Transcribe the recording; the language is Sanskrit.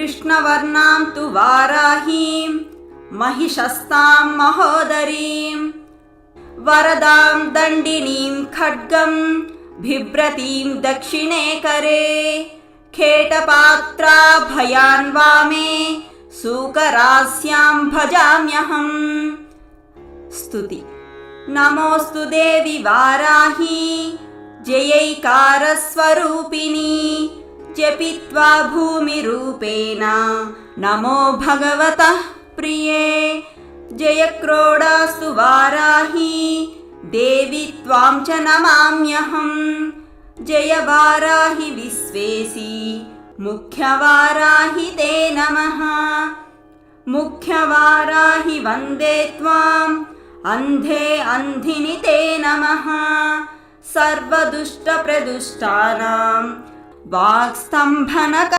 कृष्णवर्णां तु वाराहीं महिषस्तां महोदरीं वरदां दण्डिनीं खड्गं बिभ्रतीं दक्षिणे करे खेटपात्राभयान् वामे सूकरास्यां भजाम्यहम्। स्तुति। नमोऽस्तु देवि वाराही जयैकारस्वरूपिणी जपित्वा भूमिरूपेण नमो भगवतः प्रिये। जयक्रोडास्तु वाराही देवी त्वां च नमाम्यहम्। जय वाराहि विश्वेशी मुख्यवाराहि ते नमः। मुख्यवाराहि वन्दे त्वाम् अन्धे अन्धिनि ते नमः। सर्वदुष्टप्रदुष्टानां वाक्स्तम्भनक